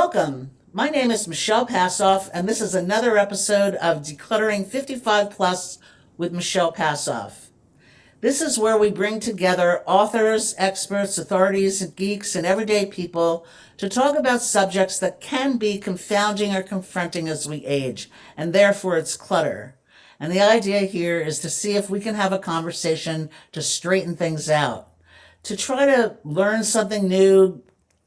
Welcome. My name is Michelle Passoff, and this is another episode of Decluttering 55 Plus with Michelle Passoff. This is where we bring together authors, experts, authorities, geeks, and everyday people to talk about subjects that can be confounding or confronting as we age, and therefore it's clutter. And the idea here is to see if we can have a conversation to straighten things out, to try to learn something new,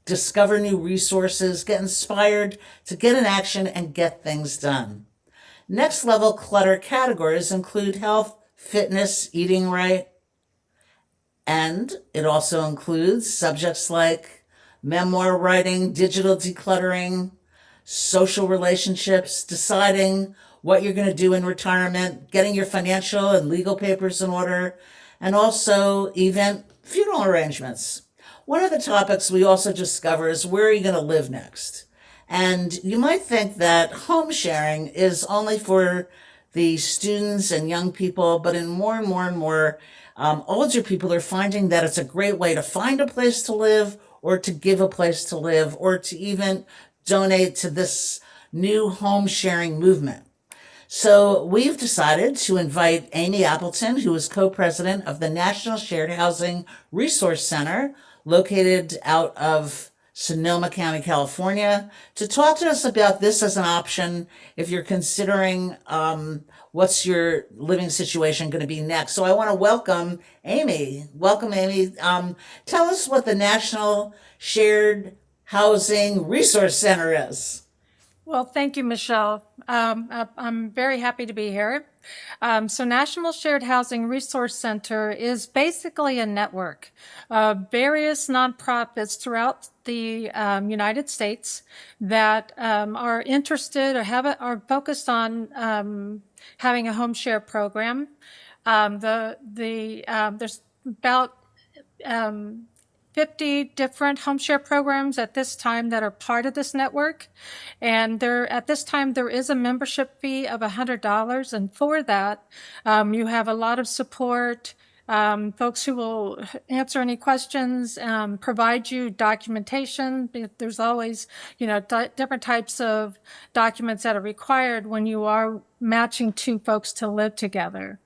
discover new resources, get inspired to get in action and get things done. Next level clutter categories include health, fitness, eating right, and it also includes subjects like memoir writing, digital decluttering, social relationships, deciding what you're going to do in retirement, getting your financial and legal papers in order, and also event funeral arrangements. One of the topics we also discover is where are you going to live next? And you might think that home sharing is only for the students and young people, but in more and more and more, older people are finding that it's a great way to find a place to live or to give a place to live or to even donate to this new home sharing movement. So we've decided to invite Amy Appleton, who is co-president of the National Shared Housing Resource Center, located out of Sonoma County, California, to talk to us about this as an option if you're considering what's your living situation going to be next. So I want to welcome Amy. Welcome, Amy. Tell us what the National Shared Housing Resource Center is. Well, thank you, Michelle. I'm very happy to be here. So National Shared Housing Resource Center is basically a network of various nonprofits throughout the United States that are interested or are focused on having a home share program. There's about 50 different home share programs at this time that are part of this network. And at this time, there is a membership fee of $100. And for that, you have a lot of support, folks who will answer any questions, provide you documentation. There's always, different types of documents that are required when you are matching two folks to live together.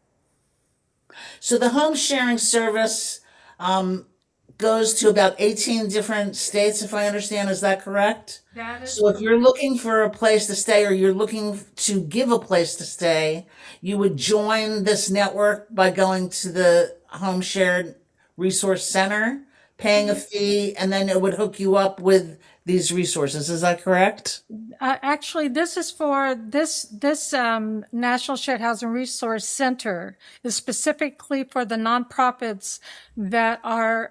So the home sharing service goes to about 18 different states, if I understand. Is that correct? That is So if you're looking for a place to stay or you're looking to give a place to stay, you would join this network by going to the Home Shared Resource Center, paying a fee, and then it would hook you up with these resources. Is that correct? Actually, this is for this National Shared Housing Resource Center is specifically for the nonprofits that are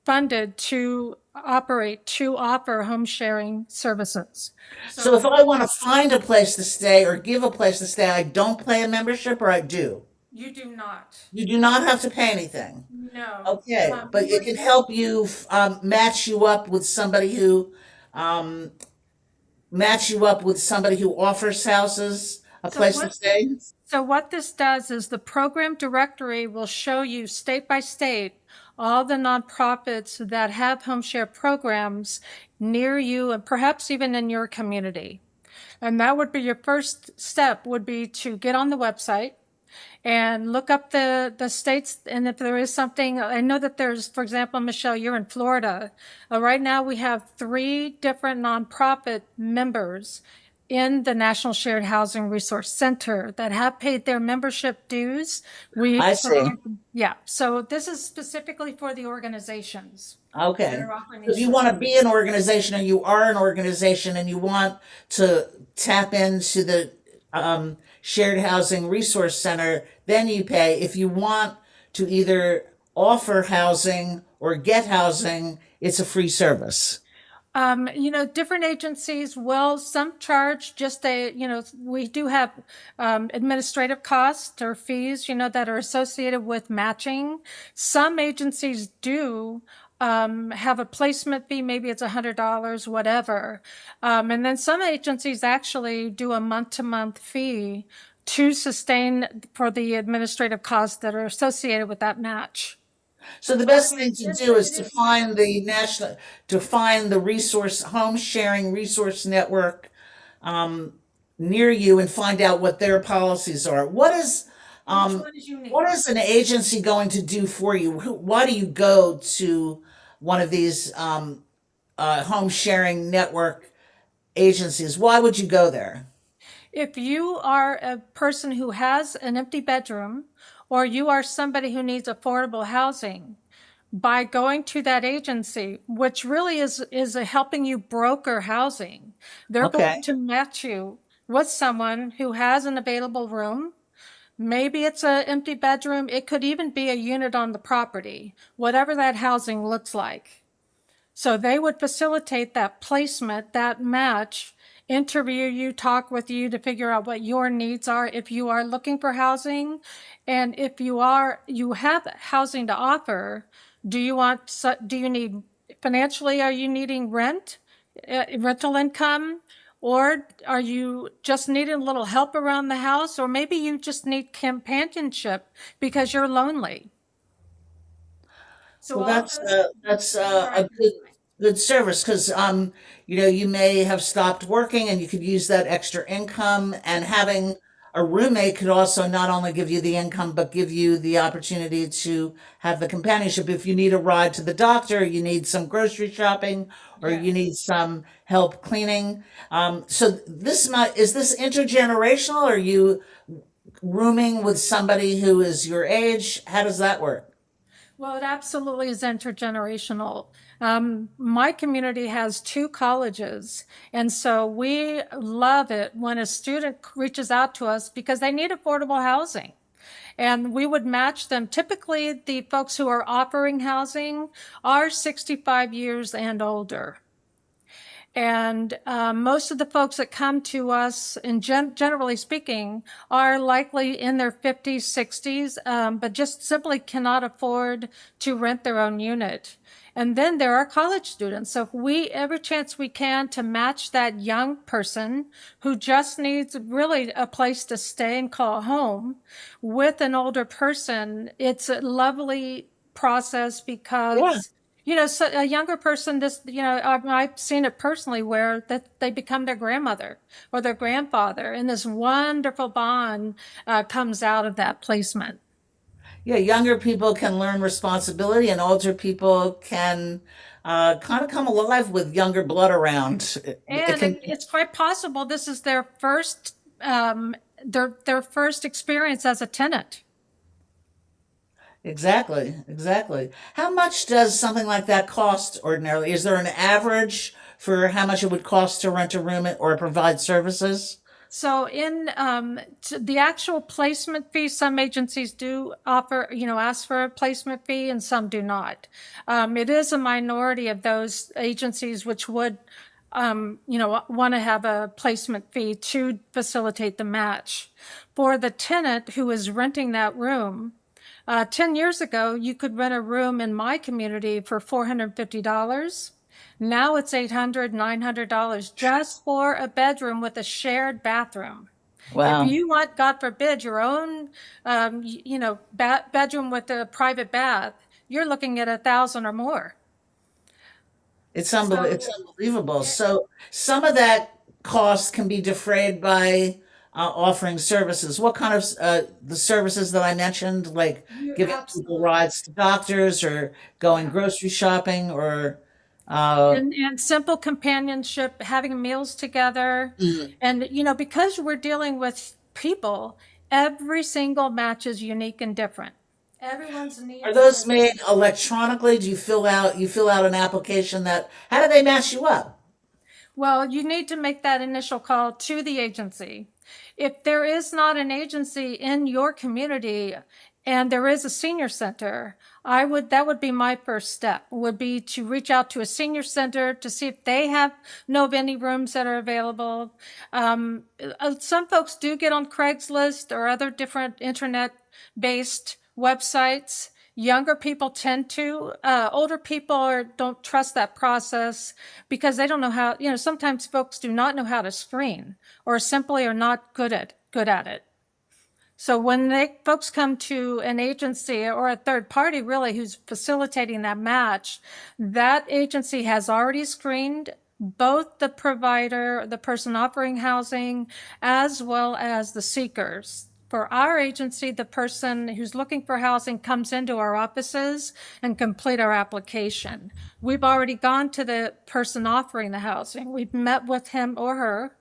funded to offer home sharing services. So if I want to find a place to stay or give a place to stay, I don't pay a membership or I do? You do not. You do not have to pay anything. No. Okay, but it can help you match you up with somebody who offers houses a place to stay. So what this does is the program directory will show you state by state all the nonprofits that have home share programs near you and perhaps even in your community. And that would be your first step, would be to get on the website and look up the states. And if there is something, I know that there's, for example, Michelle, you're in Florida. Right now we have 3 different nonprofit members in the National Shared Housing Resource Center that have paid their membership dues. I see. Yeah. So this is specifically for the organizations. Okay. that are offering If these you want to be an organization or you are an organization and you want to tap into the Shared Housing Resource Center, then you pay. If you want to either offer housing or get housing, it's a free service. Different agencies, well, some charge just we do have administrative costs or fees, that are associated with matching. Some agencies do have a placement fee, maybe it's $100, whatever. And then some agencies actually do a month-to-month fee to sustain for the administrative costs that are associated with that match. So the best thing to do is to find the national, to find the resource, home sharing resource network near you and find out what their policies are. Which Um, one is what unique? is an agency going to do for you? Why do you go to one of these home sharing network agencies? Why would you go there? If you are a person who has an empty bedroom, or you are somebody who needs affordable housing, by going to that agency, which really is helping you broker housing, they're going Okay. to match you with someone who has an available room. Maybe it's an empty bedroom. It could even be a unit on the property, whatever that housing looks like. So they would facilitate that placement, that match, interview you, talk with you to figure out what your needs are if you are looking for housing. And if you have housing to offer, do you need financially, are you needing rental income? Or are you just needing a little help around the house? Or maybe you just need companionship because you're lonely. So Well, all those that's a varieties. good service because you may have stopped working and you could use that extra income, and having a roommate could also not only give you the income but give you the opportunity to have the companionship if you need a ride to the doctor, you need some grocery shopping, or you need Yes. some help cleaning. So is this intergenerational? Are you rooming with somebody who is your age? How does that work? Well, it absolutely is intergenerational. My community has two colleges, and so we love it when a student reaches out to us because they need affordable housing. And we would match them. Typically, the folks who are offering housing are 65 years and older. And most of the folks that come to us, and generally speaking, are likely in their 50s, 60s, but just simply cannot afford to rent their own unit. And then there are college students. So if every chance we can to match that young person who just needs really a place to stay and call home with an older person, it's a lovely process Yeah. because so a younger person, I've seen it personally where that they become their grandmother or their grandfather, and this wonderful bond comes out of that placement. Yeah, younger people can learn responsibility, and older people can kind of come alive with younger blood around. It And can it's quite possible this is their their first experience as a tenant. exactly. How much does something like that cost ordinarily? Is there an average for how much it would cost to rent a room or provide services? So in the actual placement fee, some agencies do offer, ask for a placement fee and some do not. It is a minority of those agencies which would, want to have a placement fee to facilitate the match. For the tenant who is renting that room, 10 years ago, you could rent a room in my community for $450. Now it's $800, $900 just for a bedroom with a shared bathroom. If Wow, you want, God forbid, your own, bedroom with a private bath, you're looking at 1,000 or more. it's So, unbelievable. So some of that cost can be defrayed by offering services. What kind of the services that I mentioned, like you giving people absolutely. rides to doctors or going Yeah. grocery shopping or uh, And simple companionship, having meals together. mm. And, because we're dealing with people, every single match is unique and different. Everyone's Are needs are those different. made electronically? Do you fill out an application that how do they match you up? Well, you need to make that initial call to the agency. If there is not an agency in your community and there is a senior center, that would be my first step, would be to reach out to a senior center to see if they know of any rooms that are available. Some folks do get on Craigslist or other different internet-based websites. Younger people tend to. Older people don't trust that process because they don't know how. Sometimes folks do not know how to screen or simply are not good at it. So when folks come to an agency or a third party really who's facilitating that match, that agency has already screened both the provider, the person offering housing, as well as the seekers. For our agency, the person who's looking for housing comes into our offices and complete our application. We've already gone to the person offering the housing. We've met with him or her.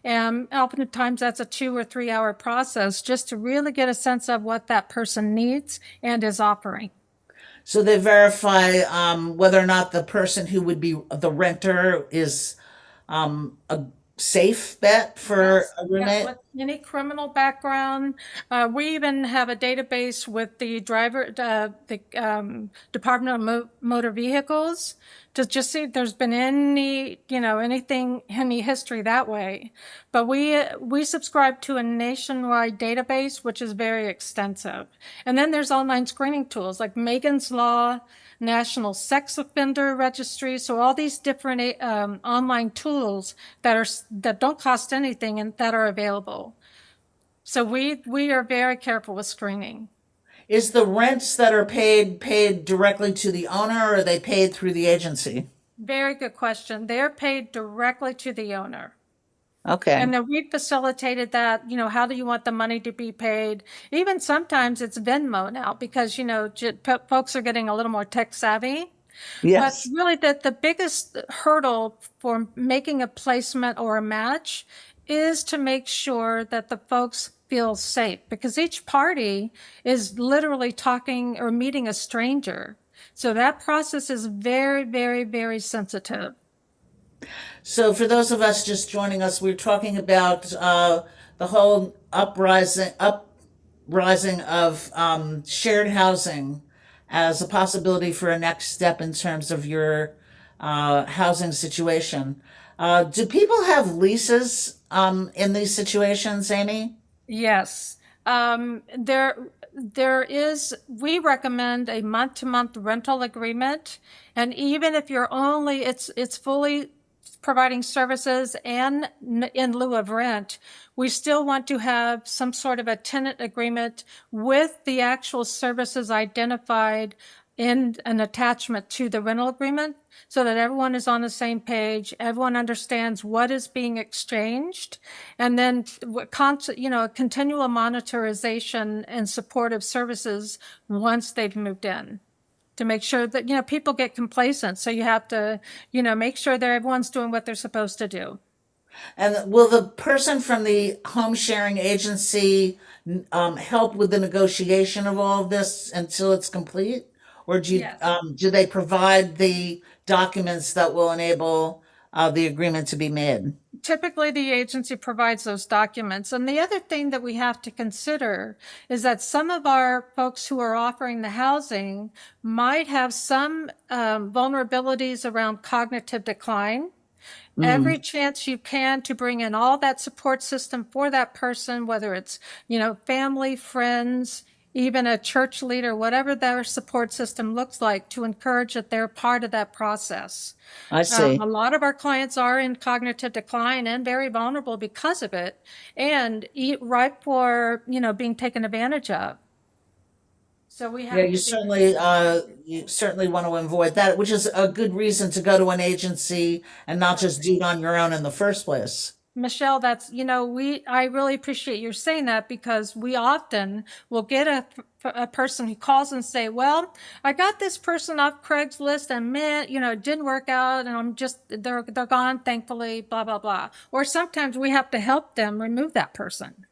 And oftentimes that's a 2 or 3 hour process just to really get a sense of what that person needs and is offering. So they verify whether or not the person who would be the renter is a safe bet for Yes, a yeah, roommate. with any criminal background. We even have a database with the Department of Motor Vehicles to just see if there's been any, any history that way. But we subscribe to a nationwide database, which is very extensive. And then there's online screening tools like Megan's Law, National Sex Offender Registry. So all these different online tools that don't cost anything and that are available. So we are very careful with screening. Is the rents that are paid directly to the owner, or are they paid through the agency? Very good question. They're paid directly to the owner. Okay. And then we facilitated that, how do you want the money to be paid? Even sometimes it's Venmo now because, folks are getting a little more tech savvy. But Yes. really the biggest hurdle for making a placement or a match is to make sure that the folks feel safe because each party is literally talking or meeting a stranger. So that process is very, very, very sensitive. So for those of us just joining us, we're talking about the whole uprising of shared housing as a possibility for a next step in terms of your housing situation. Do people have leases in these situations, Amy? Yes. We recommend a month-to-month rental agreement. And even if it's fully providing services and in lieu of rent, we still want to have some sort of a tenant agreement with the actual services identified in an attachment to the rental agreement so that everyone is on the same page, everyone understands what is being exchanged, and then continual monitorization and supportive services once they've moved in to make sure that, people get complacent. So you have to, make sure that everyone's doing what they're supposed to do. And will the person from the home sharing agency help with the negotiation of all of this until it's complete? Or Yes. do they provide the documents that will enable the agreement to be made? Typically, the agency provides those documents. And the other thing that we have to consider is that some of our folks who are offering the housing might have some vulnerabilities around cognitive decline. Every chance you can to bring in all that support system for that person, whether it's, family, friends, even a church leader, whatever their support system looks like, to encourage that they're part of that process. I A see. lot of our clients are in cognitive decline and very vulnerable because of it and ripe for, being taken advantage of. So we Yeah, have to be. you certainly want to avoid that, which is a good reason to go to an agency and not just do it on your own in the first place. Michelle, I really appreciate you saying that because we often will get a person who calls and say, well, I got this person off Craigslist and man, it didn't work out and they're gone, thankfully, blah, blah, blah. Or sometimes we have to help them remove that person,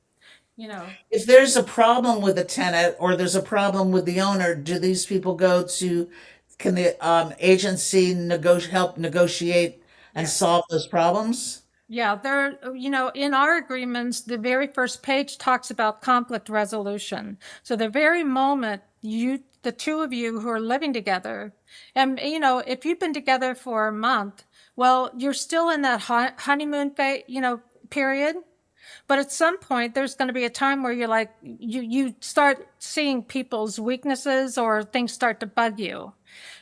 you know. If there's a problem with the tenant or there's a problem with the owner, do these people can the agency help negotiate and Yes. solve those problems? Yeah, in our agreements, the very first page talks about conflict resolution. So the very moment the two of you who are living together, and if you've been together for a month, well, you're still in that honeymoon phase, period. But at some point, there's going to be a time where you start seeing people's weaknesses or things start to bug you.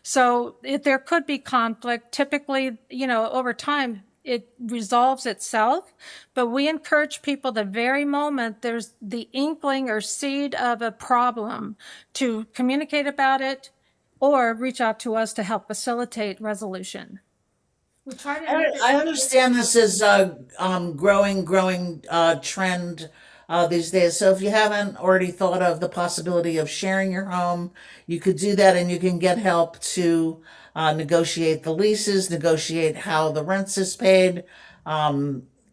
So there could be conflict. Typically, over time, it resolves itself. But we encourage people the very moment there's the inkling or seed of a problem to communicate about it or reach out to us to help facilitate resolution. We try to make it. I understand this is a growing trend these days. So if you haven't already thought of the possibility of sharing your home, you could do that, and you can get help to negotiate the leases, negotiate how the rent is paid,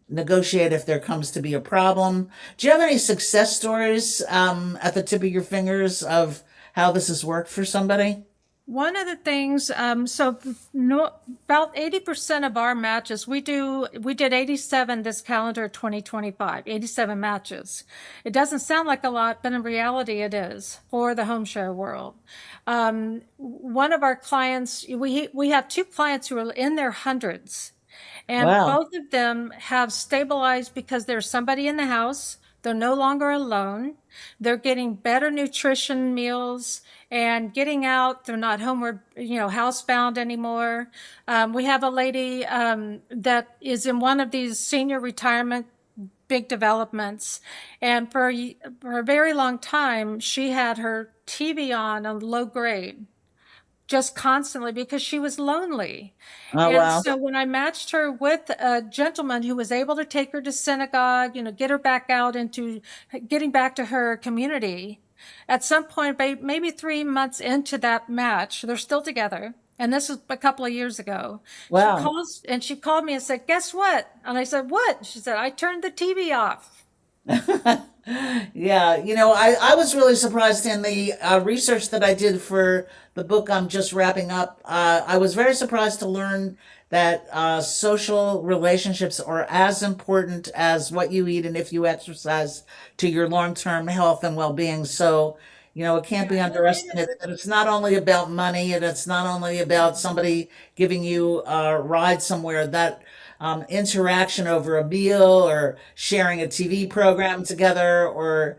negotiate if there comes to be a problem. Do you have any success stories at the tip of your fingers of how this has worked for somebody? One of the things, so no, about 80% of our matches, we did 87 this calendar 2025, 87 matches. It doesn't sound like a lot, but in reality it is for the home share world. One of our clients, we have two clients who are in their hundreds, and Wow. both of them have stabilized because there's somebody in the house. They're no longer alone. They're getting better nutrition meals and getting out. They're not homeward, housebound anymore. We have a lady that is in one of these senior retirement big developments. And for a very long time, she had her TV on low grade just constantly because she was lonely. Oh, And wow. so when I matched her with a gentleman who was able to take her to synagogue, get her back out into getting back to her community, at some point, maybe 3 months into that match, they're still together. And this was a couple of years ago. Wow. She called me and said, "Guess what?" And I said, "What?" She said, "I turned the TV off." Yeah, I was really surprised in the research that I did for the book I'm just wrapping up. I was very surprised to learn that social relationships are as important as what you eat and if you exercise to your long-term health and well-being. So, it can't be Yeah, it is. underestimated that it's not only about money and it's not only about somebody giving you a ride somewhere, that interaction over a meal or sharing a TV program together or,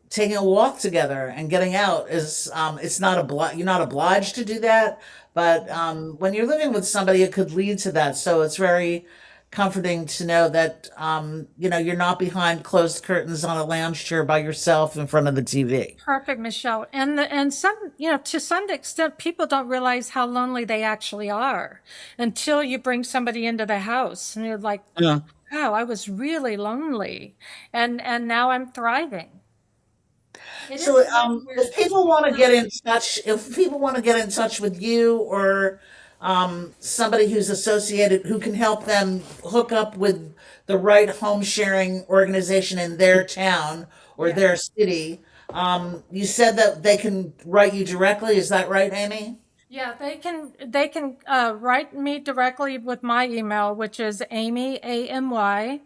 taking a walk together and getting out is, it's not you're not obliged to do that. But when you're living with somebody, it could lead to that. So it's very comforting to know that, you're not behind closed curtains on a lounge chair by yourself in front of the TV. Perfect, Michelle. And some, to some extent, people don't realize how lonely they actually are until you bring somebody into the house and you're like, Yeah. wow, I was really lonely. And now I'm thriving. It is So, kind of weird. if people want to get in touch, if people want to get in touch with you or somebody who's associated who can help them hook up with the right home sharing organization in their town or Yeah. their city, you said that they can write you directly. Is that right, Amy? Yeah, they can write me directly with my email, which is Amy AMY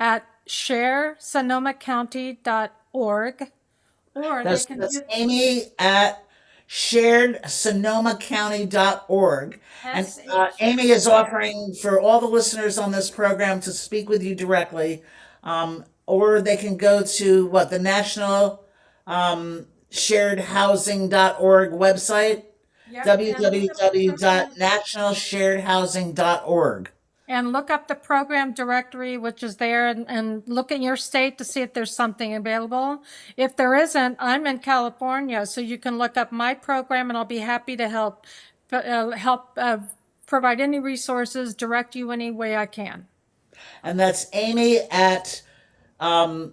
at sharesanomacounty.org, or they can That's just Amy at sharedsonomacounty.org. And Amy is SHAR. offering for all the listeners on this program to speak with you directly. Or they can go to the National sharedhousing.org website, Yep, and look up the program www.nationalsharedhousing.org. and look up the program directory, which is there, and look in your state to see if there's something available. If there isn't, I'm in California, so you can look up my program, and I'll be happy to help provide any resources, direct you any way I can. And that's Amy at Share.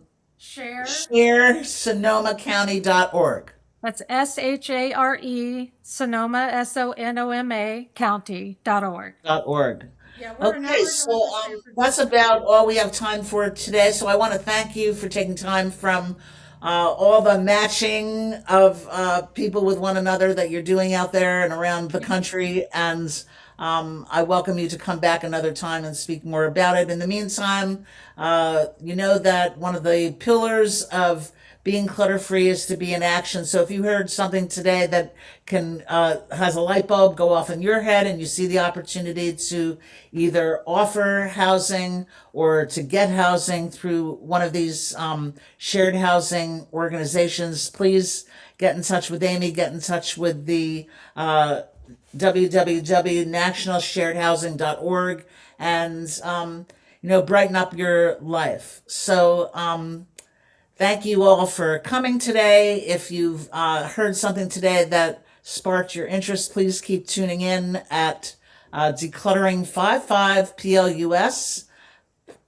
sharesanomacounty.org. That's SHARE Sonoma SONOMA County.org. .org. Yeah, we're an Okay, hour so north of San that's Francisco. about all we have time for today. So I want to thank you for taking time from all the matching of people with one another that you're doing out there and around the country. And I welcome you to come back another time and speak more about it. In the meantime, you know that one of the pillars of being clutter free is to be in action. So if you heard something today that can has a light bulb go off in your head and you see the opportunity to either offer housing or to get housing through one of these shared housing organizations, please get in touch with Amy, get in touch with the www.nationalsharedhousing.org, and brighten up your life. So thank you all for coming today. If you've heard something today that sparked your interest, please keep tuning in at Decluttering 55 PLUS,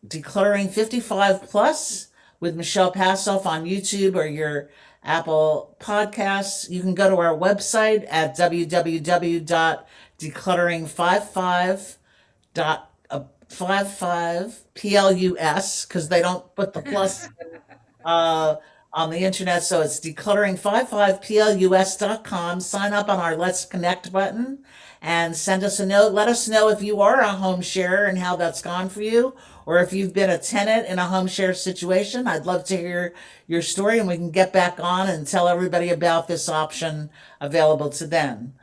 Decluttering 55 Plus with Michelle Passoff on YouTube or your Apple Podcasts. You can go to our website at www.decluttering55 PLUS, because they don't put the plus on the internet. So it's decluttering55plus.com. Sign up on our Let's Connect button and send us a note. Let us know if you are a home sharer and how that's gone for you, or if you've been a tenant in a home share situation. I'd love to hear your story, and we can get back on and tell everybody about this option available to them.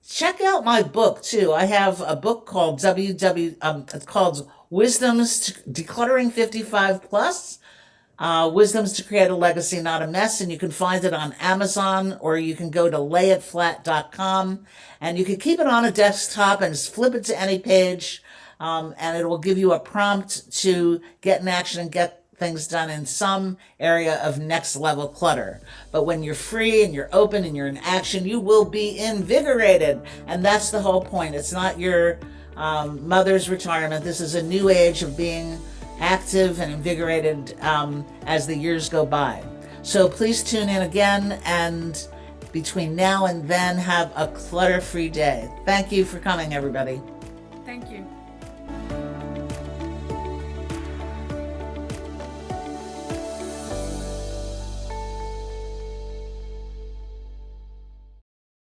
Check out my book too. I have a book called it's called Decluttering 55 Plus. Wisdoms to Create a Legacy, Not a Mess. And you can find it on Amazon, or you can go to layitflat.com, and you can keep it on a desktop and just flip it to any page, and it will give you a prompt to get in action and get things done in some area of next level clutter. But when you're free and you're open and you're in action, you will be invigorated. And that's the whole point. It's not your mother's retirement. This is a new age of being active and invigorated as the years go by. So please tune in again, and between now and then, have a clutter-free day. Thank you for coming, everybody. Thank you.